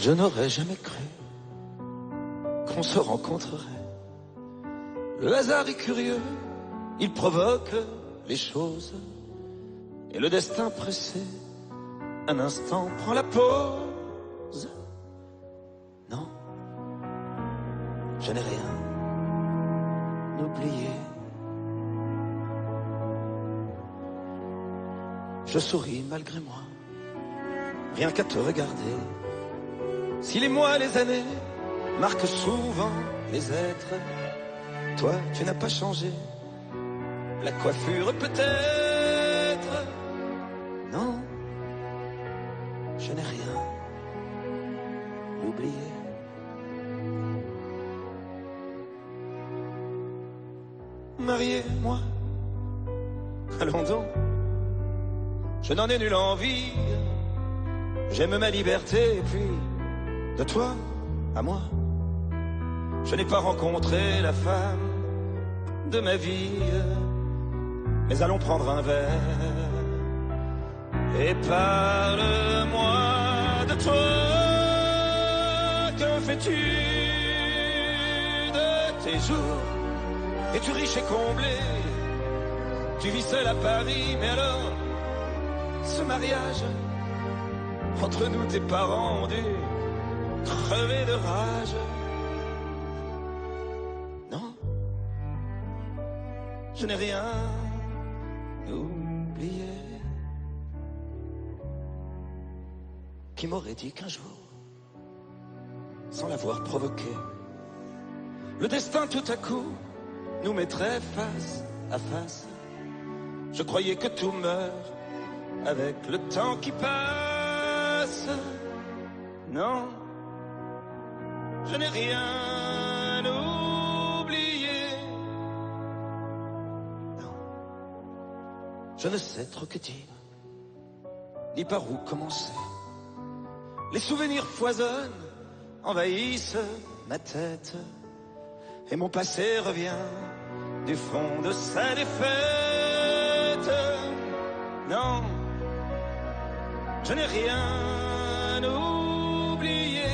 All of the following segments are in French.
Je n'aurais jamais cru qu'on se rencontrerait. Le hasard est curieux, il provoque les choses. Et le destin pressé, un instant prend la pause. Non, je n'ai rien oublié. Je souris malgré moi, rien qu'à te regarder. Si les mois, les années marquent souvent les êtres, toi, tu n'as pas changé. La coiffure peut-être. Non, je n'ai rien oublié. Marié, moi, allons donc. Je n'en ai nulle envie. J'aime ma liberté et puis de toi à moi. Je n'ai pas rencontré la femme de ma vie. Mais allons prendre un verre et parle-moi de toi. Que fais-tu de tes jours? Es-tu riche et comblé? Tu vis seul à Paris, mais alors, ce mariage, entre nous tes parents ont dû crever de rage. Non, je n'ai rien oublié. Qui m'aurait dit qu'un jour, sans l'avoir provoqué, le destin tout à coup nous mettrait face à face. Je croyais que tout meurt avec le temps qui passe. Non, je n'ai rien oublié. Non, je ne sais trop que dire, ni par où commencer. Les souvenirs foisonnent, envahissent ma tête, et mon passé revient du fond de sa défaite. Non, je n'ai rien oublié,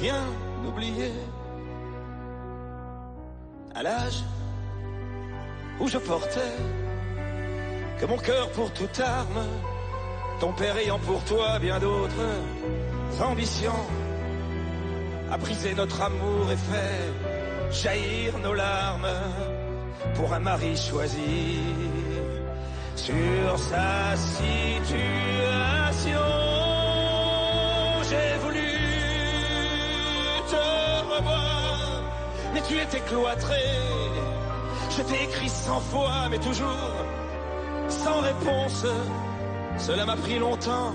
rien oublié. À l'âge où je portais que mon cœur pour toute arme, ton père ayant pour toi bien d'autres ambitions, a brisé notre amour et fait jaillir nos larmes pour un mari choisi sur sa situation. J'ai voulu te revoir, mais tu étais cloîtré. Je t'ai écrit 100 fois, mais toujours sans réponse. Cela m'a pris longtemps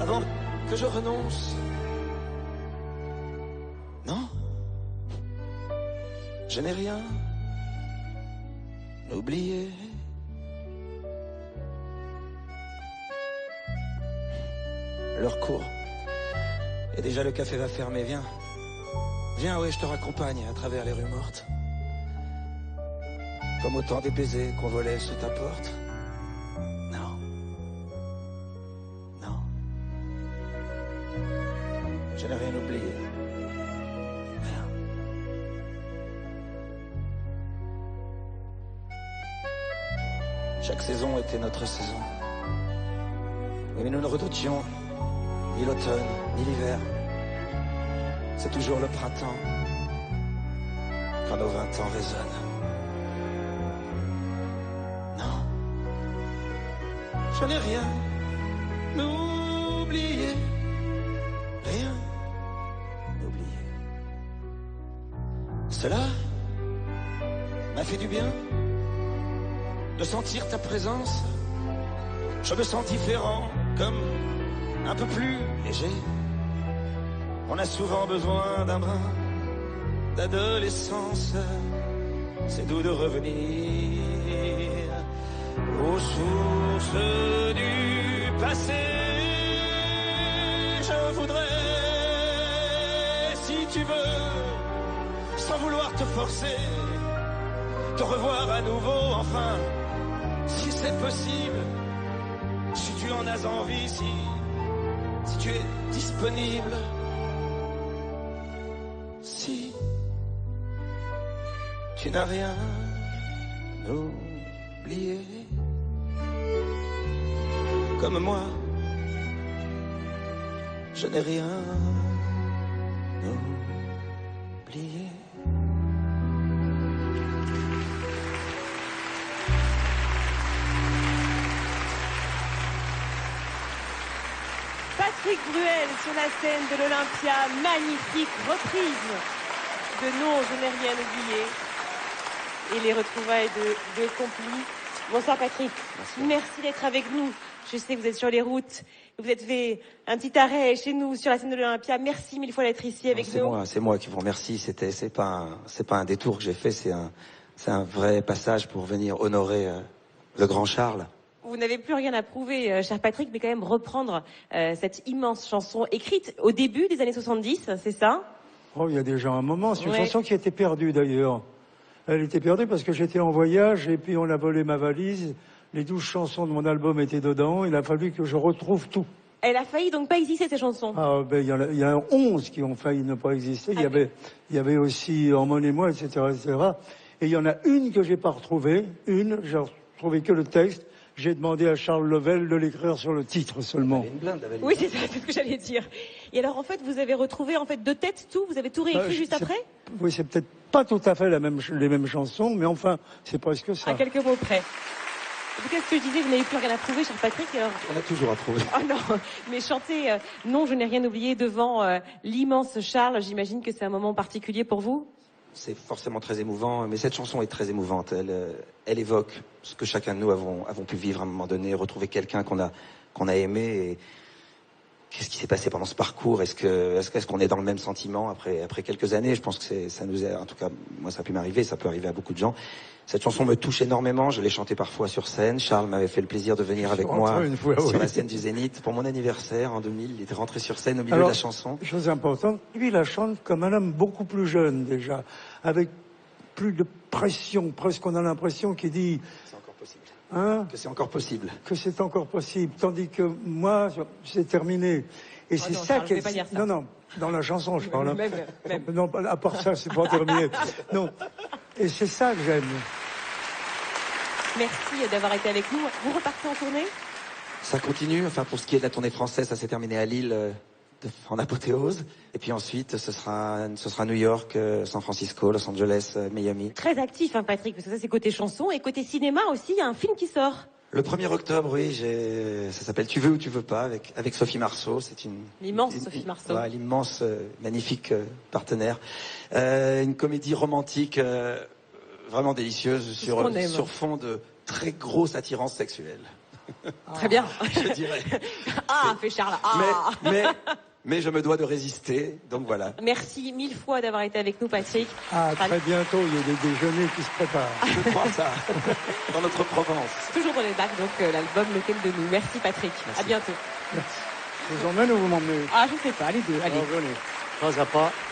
avant que je renonce. Non, je n'ai rien oublié. L'heure court. Et déjà le café va fermer, viens. Viens, oui, je te raccompagne à travers les rues mortes. Comme autant des baisers qu'on volait sous ta porte. Non. Non. Je n'ai rien oublié. Rien. Chaque saison était notre saison. Oui, mais nous ne redoutions ni l'automne, ni l'hiver. C'est toujours le printemps, quand nos 20 ans résonnent. Non, je n'ai rien oublié, rien oublié. Cela m'a fait du bien de sentir ta présence. Je me sens différent, comme un peu plus léger. On a souvent besoin d'un brin d'adolescence. C'est doux de revenir aux sources du passé. Je voudrais, si tu veux, sans vouloir te forcer, te revoir à nouveau, enfin, si c'est possible. Si tu en as envie, si tu es disponible, si tu n'as rien oublié, comme moi, je n'ai rien oublié. Patrick Bruel sur la scène de l'Olympia, magnifique reprise de Non, je n'ai rien oublié. Et les retrouvailles de Compli. Bonsoir Patrick. Merci d'être avec nous. Je sais que vous êtes sur les routes. Vous êtes fait un petit arrêt chez nous sur la scène de l'Olympia. Merci mille fois d'être ici avec nous. C'est moi qui vous remercie. C'est pas un détour que j'ai fait. C'est un vrai passage pour venir honorer le grand Charles. Vous n'avez plus rien à prouver, cher Patrick, mais quand même reprendre cette immense chanson écrite au début des années 70, c'est ça? Oh, il y a déjà un moment. C'est une chanson qui était perdue d'ailleurs. Elle était perdue parce que j'étais en voyage et puis on a volé ma valise. Les 12 chansons de mon album étaient dedans. Il a fallu que je retrouve tout. Elle a failli donc pas exister, ces chansons. Ah, ben, il y a 11 qui ont failli ne pas exister. Il y avait aussi Emmenez-moi, etc., etc. Et il y en a une que j'ai pas retrouvée. J'ai retrouvé que le texte. J'ai demandé à Charles Level de l'écrire sur le titre seulement. Oui, c'est ça, c'est ce que j'allais dire. Et alors, en fait, vous avez retrouvé de tête tout? Vous avez tout réécrit juste après? Oui, c'est peut-être pas tout à fait les mêmes chansons, mais enfin, c'est presque ça. À quelques mots près. En tout cas, ce que je disais, vous n'avez plus rien à prouver, cher Patrick. Alors... On a toujours à trouver. Oh non, mais chanter Non, je n'ai rien oublié devant l'immense Charles, j'imagine que c'est un moment particulier pour vous? C'est forcément très émouvant, mais cette chanson est très émouvante. Elle évoque ce que chacun de nous avons pu vivre à un moment donné, retrouver quelqu'un qu'on a aimé. Et qu'est-ce qui s'est passé pendant ce parcours? Est-ce qu'on est dans le même sentiment après quelques années? Je pense que ça nous est, en tout cas, moi ça a pu m'arriver, ça peut arriver à beaucoup de gens. Cette chanson me touche énormément. Je l'ai chantée parfois sur scène. Charles m'avait fait le plaisir de venir avec moi sur la scène du Zénith pour mon anniversaire en 2000. Il était rentré sur scène au milieu de la chanson. Chose importante, lui, il la chante comme un homme beaucoup plus jeune déjà, avec plus de pression. Presque, on a l'impression qu'il dit. C'est encore possible. Hein? Que c'est encore possible. Que c'est encore possible. Tandis que moi, c'est terminé. Et c'est ça qui est. Non, non. Dans la chanson, je parle. Même. Non, à part ça, c'est pas terminé. Non. Et c'est ça que j'aime. Merci d'avoir été avec nous. Vous repartez en tournée? Ça continue. Enfin, pour ce qui est de la tournée française, ça s'est terminé à Lille en apothéose. Et puis ensuite, ce sera New York, San Francisco, Los Angeles, Miami. Très actif, hein, Patrick, parce que ça, c'est côté chanson. Et côté cinéma aussi, il y a un film qui sort. Le 1er octobre, oui, ça s'appelle Tu veux ou tu veux pas, avec Sophie Marceau. C'est l'immense Sophie Marceau. Ouais, l'immense, magnifique partenaire. Une comédie romantique vraiment délicieuse sur fond de très grosse attirance sexuelle. Très bien. Je dirais. Ah, fait Charles. Ah. Mais je me dois de résister, donc voilà. Merci mille fois d'avoir été avec nous, Patrick. Ah, très bientôt, il y a des déjeuners qui se préparent. Je crois ça, dans notre Provence. Toujours dans les bacs, donc l'album Lequel de nous. Merci, Patrick. Merci. À bientôt. Merci. Je vous emmène ou vous m'emmenez? Ah, je sais pas, les deux. Allez. Alors, venez. Pas à pas.